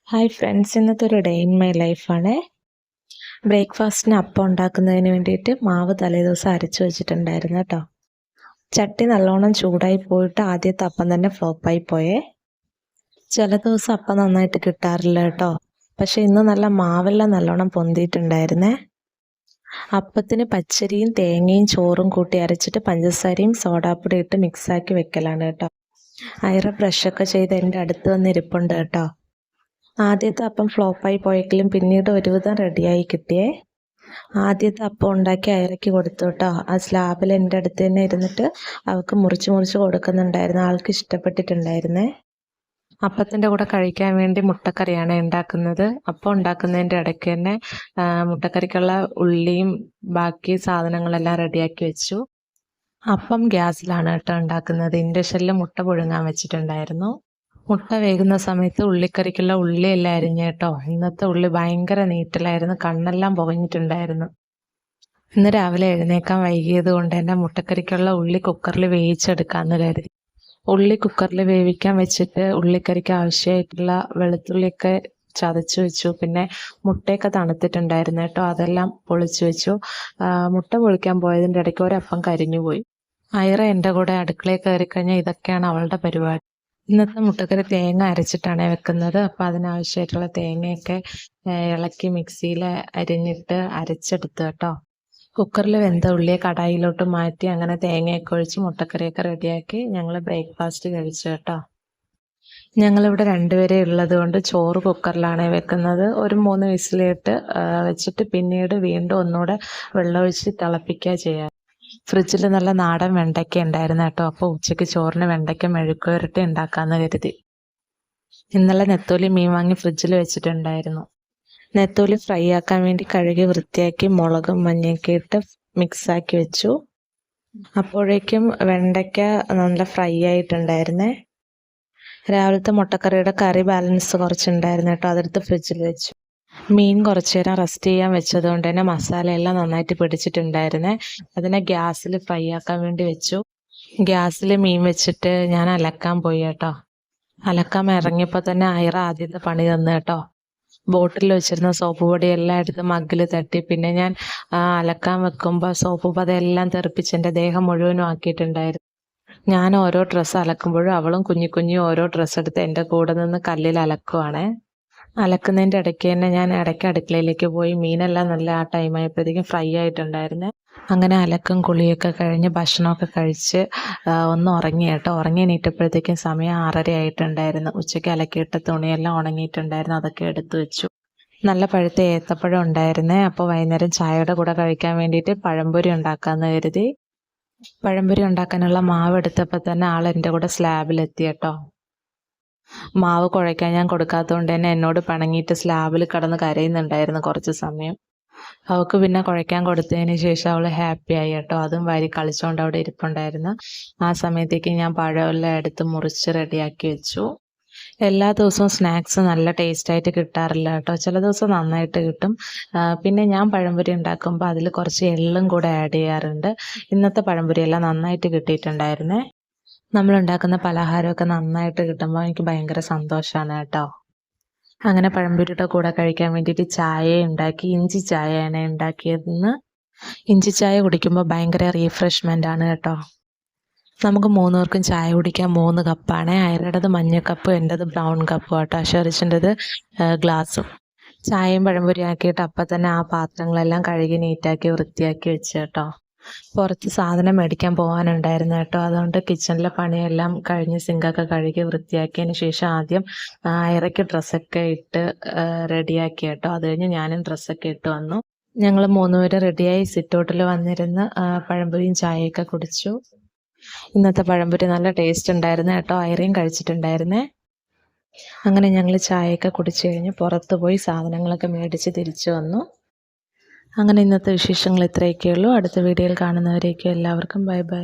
Hi friends, ഇന്നത്തെ ഒരു day in my ലൈഫാണ്. ബ്രേക്ക്ഫാസ്റ്റിന് അപ്പം ഉണ്ടാക്കുന്നതിന് വേണ്ടിയിട്ട് മാവ് തലേദിവസം അരച്ചു വെച്ചിട്ടുണ്ടായിരുന്നു കേട്ടോ. ചട്ടി നല്ലോണം ചൂടായി പോയിട്ട് ആദ്യത്തെ അപ്പം തന്നെ ഫ്ലോപ്പായി പോയേ. ചില ദിവസം അപ്പം നന്നായിട്ട് കിട്ടാറില്ല കേട്ടോ. പക്ഷെ ഇന്ന് നല്ല മാവെല്ലാം നല്ലോണം പൊന്തിയിട്ടുണ്ടായിരുന്നേ. അപ്പത്തിന് പച്ചരിയും തേങ്ങയും ചോറും കൂട്ടി അരച്ചിട്ട് പഞ്ചസാരയും സോഡാപ്പൊടി ഇട്ട് മിക്സാക്കി വെക്കലാണ് കേട്ടോ. ഐറ ബ്രഷൊക്കെ ചെയ്ത് എൻ്റെ അടുത്ത് വന്ന് ഇരിപ്പുണ്ട് കേട്ടോ. ആദ്യത്തെ അപ്പം ഫ്ലോപ്പായി പോയെങ്കിലും പിന്നീട് ഒരുവിധം റെഡിയായി കിട്ടിയേ. ആദ്യത്തെ അപ്പം ഉണ്ടാക്കി ഐറയ്ക്ക് കൊടുത്തു കേട്ടോ. ആ സ്ലാബിൽ എൻ്റെ അടുത്ത് തന്നെ ഇരുന്നിട്ട് അവൾക്ക് മുറിച്ച് കൊടുക്കുന്നുണ്ടായിരുന്നു. ആൾക്ക് ഇഷ്ടപ്പെട്ടിട്ടുണ്ടായിരുന്നേ. അപ്പത്തിൻ്റെ കൂടെ കഴിക്കാൻ വേണ്ടി മുട്ടക്കറിയാണ് ഉണ്ടാക്കുന്നത്. അപ്പം ഉണ്ടാക്കുന്നതിൻ്റെ ഇടയ്ക്ക് തന്നെ മുട്ടക്കറിക്കുള്ള ഉള്ളിയും ബാക്കി സാധനങ്ങളെല്ലാം റെഡിയാക്കി വെച്ചു. അപ്പം ഗ്യാസിലാണ് കേട്ടോ ഉണ്ടാക്കുന്നത്. ഇൻഡക്ഷനിൽ മുട്ട പുഴുങ്ങാൻ വെച്ചിട്ടുണ്ടായിരുന്നു. മുട്ട വേകുന്ന സമയത്ത് ഉള്ളിക്കറിക്കുള്ള ഉള്ളിയെല്ലാം അരിഞ്ഞ് കേട്ടോ. ഇന്നത്തെ ഉള്ളി ഭയങ്കര നീറ്റലായിരുന്നു, കണ്ണെല്ലാം പുകഞ്ഞിട്ടുണ്ടായിരുന്നു. ഇന്ന് രാവിലെ എഴുന്നേക്കാൻ വൈകിയത് കൊണ്ട് തന്നെ മുട്ടക്കറിക്കുള്ള ഉള്ളി കുക്കറിൽ വേവിച്ചെടുക്കാമെന്ന് കരുതി. ഉള്ളി കുക്കറിൽ വേവിക്കാൻ വെച്ചിട്ട് ഉള്ളിക്കറിക്ക് ആവശ്യമായിട്ടുള്ള വെളുത്തുള്ളിയൊക്കെ ചതച്ച് വെച്ചു. പിന്നെ മുട്ടയൊക്കെ തണുത്തിട്ടുണ്ടായിരുന്നു കേട്ടോ, അതെല്ലാം പൊളിച്ചു വെച്ചു. മുട്ട പൊളിക്കാൻ പോയതിൻ്റെ ഇടയ്ക്ക് ഒരപ്പം കരിഞ്ഞുപോയി. ഐറ എൻ്റെ കൂടെ അടുക്കളയിൽ കയറി കഴിഞ്ഞാൽ ഇതൊക്കെയാണ് അവളുടെ പരിപാടി. ഇന്നത്തെ മുട്ടക്കറി തേങ്ങ അരച്ചിട്ടാണ് വെക്കുന്നത്. അപ്പോൾ അതിനാവശ്യമായിട്ടുള്ള തേങ്ങയൊക്കെ ഇളക്കി മിക്സിയിൽ അരിഞ്ഞിട്ട് അരച്ചെടുത്ത് കേട്ടോ. കുക്കറിൽ വെന്ത ഉള്ളിയെ കടായിലോട്ട് മാറ്റി അങ്ങനെ തേങ്ങയൊക്കെ ഒഴിച്ച് മുട്ടക്കറിയൊക്കെ റെഡിയാക്കി ഞങ്ങൾ ബ്രേക്ക്ഫാസ്റ്റ് കഴിച്ചു കേട്ടോ. ഞങ്ങളിവിടെ രണ്ടുപേരെ ഉള്ളത് കൊണ്ട് ചോറ് കുക്കറിലാണ് വെക്കുന്നത്. ഒരു 3 വിസിലിട്ട് വെച്ചിട്ട് പിന്നീട് വീണ്ടും ഒന്നുകൂടെ വെള്ളമൊഴിച്ച് തിളപ്പിക്കുക ചെയ്യുക. ഫ്രിഡ്ജിൽ നല്ല നാടൻ വെണ്ടയ്ക്ക ഉണ്ടായിരുന്നു കേട്ടോ. അപ്പോൾ ഉച്ചയ്ക്ക് ചോറിന് വെണ്ടയ്ക്ക മെഴുക്കുവരട്ടി ഉണ്ടാക്കാമെന്ന് കരുതി. ഇന്നലെ നെത്തോലി മീൻ വാങ്ങി ഫ്രിഡ്ജിൽ വെച്ചിട്ടുണ്ടായിരുന്നു. നെത്തോലി ഫ്രൈ ആക്കാൻ വേണ്ടി കഴുകി വൃത്തിയാക്കി മുളകും മഞ്ഞയൊക്കെ ഇട്ട് മിക്സാക്കി വെച്ചു. അപ്പോഴേക്കും വെണ്ടയ്ക്ക നല്ല ഫ്രൈ ആയിട്ടുണ്ടായിരുന്നേ. രാവിലത്തെ മുട്ടക്കറിയുടെ കറി ബാലൻസ് കുറച്ചുണ്ടായിരുന്നു കേട്ടോ, അതെടുത്ത് ഫ്രിഡ്ജിൽ വെച്ചു. മീൻ കുറച്ച് നേരം റെസ്റ്റ് ചെയ്യാൻ വെച്ചത് കൊണ്ട് തന്നെ മസാലയെല്ലാം നന്നായിട്ട് പിടിച്ചിട്ടുണ്ടായിരുന്നേ. അതിനെ ഗ്യാസിൽ ഫ്രൈ ആക്കാൻ വേണ്ടി വെച്ചു. ഗ്യാസിൽ മീൻ വെച്ചിട്ട് ഞാൻ അലക്കാൻ പോയി കേട്ടോ. അലക്കാൻ ഇറങ്ങിയപ്പോൾ തന്നെ ഐറ ആദ്യത്തെ പണി തന്നു കേട്ടോ. ബോട്ടിൽ വെച്ചിരുന്ന സോപ്പ് പൊടി എല്ലാം എടുത്ത് മഗ്ഗിൽ തട്ടി. പിന്നെ ഞാൻ അലക്കാൻ വെക്കുമ്പോൾ സോപ്പ് പതയെല്ലാം തെറിപ്പിച്ച് എൻ്റെ ദേഹം മുഴുവനും ആക്കിയിട്ടുണ്ടായിരുന്നു. ഞാൻ ഓരോ ഡ്രസ്സ് അലക്കുമ്പോഴും അവളും കുഞ്ഞു ഓരോ ഡ്രസ്സ് എടുത്ത് എൻ്റെ കൂടെ നിന്ന് കല്ലിൽ അലക്കുവാണേ. അലക്കുന്നതിൻ്റെ ഇടയ്ക്ക് തന്നെ ഞാൻ ഇടയ്ക്ക് അടുക്കളയിലേക്ക് പോയി. മീനെല്ലാം നല്ല ആ ടൈമായപ്പോഴത്തേക്കും ഫ്രൈ ആയിട്ടുണ്ടായിരുന്നേ. അങ്ങനെ അലക്കും കുളിയൊക്കെ കഴിഞ്ഞ് ഭക്ഷണമൊക്കെ കഴിച്ച് ഒന്ന് ഉറങ്ങി കേട്ടോ. ഉറങ്ങി എണീറ്റപ്പോഴത്തേക്കും സമയം 6:30 ആയിട്ടുണ്ടായിരുന്നു. ഉച്ചയ്ക്ക് അലക്കിയിട്ട തുണിയെല്ലാം ഉണങ്ങിയിട്ടുണ്ടായിരുന്നു, അതൊക്കെ എടുത്തു വെച്ചു. നല്ല പഴുത്ത ഏത്തപ്പഴം ഉണ്ടായിരുന്നേ. അപ്പോൾ വൈകുന്നേരം ചായയുടെ കൂടെ കഴിക്കാൻ വേണ്ടിയിട്ട് പഴംപൊരി ഉണ്ടാക്കാമെന്ന് കരുതി. പഴംപൊരി ഉണ്ടാക്കാനുള്ള മാവ് എടുത്തപ്പോൾ തന്നെ ആൾ എൻ്റെ കൂടെ സ്ലാബിലെത്തി കേട്ടോ. മാവ് കുഴയ്ക്കാൻ ഞാൻ കൊടുക്കാത്തതുകൊണ്ട് തന്നെ എന്നോട് പിണങ്ങിയിട്ട് സ്ലാബിൽ കിടന്ന് കരയുന്നുണ്ടായിരുന്നു കുറച്ച് സമയം. അവൾക്ക് പിന്നെ കുഴയ്ക്കാൻ കൊടുത്തതിന് ശേഷം അവൾ ഹാപ്പിയായി കേട്ടോ. അതും വാരി കളിച്ചുകൊണ്ട് അവിടെ ഇരിപ്പുണ്ടായിരുന്നു. ആ സമയത്തേക്ക് ഞാൻ പഴമെല്ലാം എടുത്ത് മുറിച്ച് റെഡിയാക്കി വെച്ചു. എല്ലാ ദിവസവും സ്നാക്സ് നല്ല ടേസ്റ്റായിട്ട് കിട്ടാറില്ല കേട്ടോ. ചില ദിവസം നന്നായിട്ട് കിട്ടും. പിന്നെ ഞാൻ പഴംപൊരി ഉണ്ടാക്കുമ്പോൾ അതിൽ കുറച്ച് എള്ളും കൂടെ ആഡ് ചെയ്യാറുണ്ട്. ഇന്നത്തെ പഴംപൊരിയെല്ലാം നന്നായിട്ട് കിട്ടിയിട്ടുണ്ടായിരുന്നേ. നമ്മളുണ്ടാക്കുന്ന പലഹാരമൊക്കെ നന്നായിട്ട് കിട്ടുമ്പോൾ എനിക്ക് ഭയങ്കര സന്തോഷമാണ് കേട്ടോ. അങ്ങനെ പഴംപൊരിയുടെ കൂടെ കഴിക്കാൻ വേണ്ടിയിട്ട് ചായ ഉണ്ടാക്കി. ഇഞ്ചി ചായയാണ് ഉണ്ടാക്കിയതെന്ന്. ഇഞ്ചി ചായ കുടിക്കുമ്പോൾ ഭയങ്കര റീഫ്രഷ്മെൻ്റ് ആണ് കേട്ടോ. നമുക്ക് 3 പേർക്കും ചായ കുടിക്കാൻ 3 കപ്പാണ്. ഐറയുടേത് മഞ്ഞ കപ്പും എൻ്റേത് ബ്രൗൺ കപ്പും കേട്ടോ. ഷെറിച്ചിൻ്റെത് ഗ്ലാസും. ചായയും പഴംപൊരി ആക്കിയിട്ട് അപ്പം തന്നെ ആ പാത്രങ്ങളെല്ലാം കഴുകി നീറ്റാക്കി വൃത്തിയാക്കി വെച്ച് കേട്ടോ. പുറത്ത് സാധനം മേടിക്കാൻ പോകാനുണ്ടായിരുന്നു കേട്ടോ. അതുകൊണ്ട് കിച്ചണിലെ പണിയെല്ലാം കഴിഞ്ഞ് സിങ്കൊക്കെ കഴുകി വൃത്തിയാക്കിയതിന് ശേഷം ആദ്യം ഐറയ്ക്ക് ഡ്രസ്സൊക്കെ ഇട്ട് റെഡിയാക്കി കേട്ടോ. അത് കഴിഞ്ഞ് ഞാനും ഡ്രസ്സൊക്കെ ഇട്ട് വന്നു. ഞങ്ങൾ 3 പേര് റെഡിയായി സിറ്റൗട്ടിൽ വന്നിരുന്ന് പഴംപൊരിയും ചായയൊക്കെ കുടിച്ചു. ഇന്നത്തെ പഴംപൊരി നല്ല ടേസ്റ്റ് ഉണ്ടായിരുന്നു കേട്ടോ. ഐറയും കഴിച്ചിട്ടുണ്ടായിരുന്നേ. അങ്ങനെ ഞങ്ങൾ ചായയൊക്കെ കുടിച്ചു കഴിഞ്ഞ് പുറത്ത് പോയി സാധനങ്ങളൊക്കെ മേടിച്ച് തിരിച്ചു വന്നു. അങ്ങനെ ഇന്നത്തെ വിശേഷങ്ങൾ ഇത്രയൊക്കെയുള്ളൂ. അടുത്ത വീഡിയോയിൽ കാണുന്നവരേക്കും എല്ലാവർക്കും ബൈ ബൈ.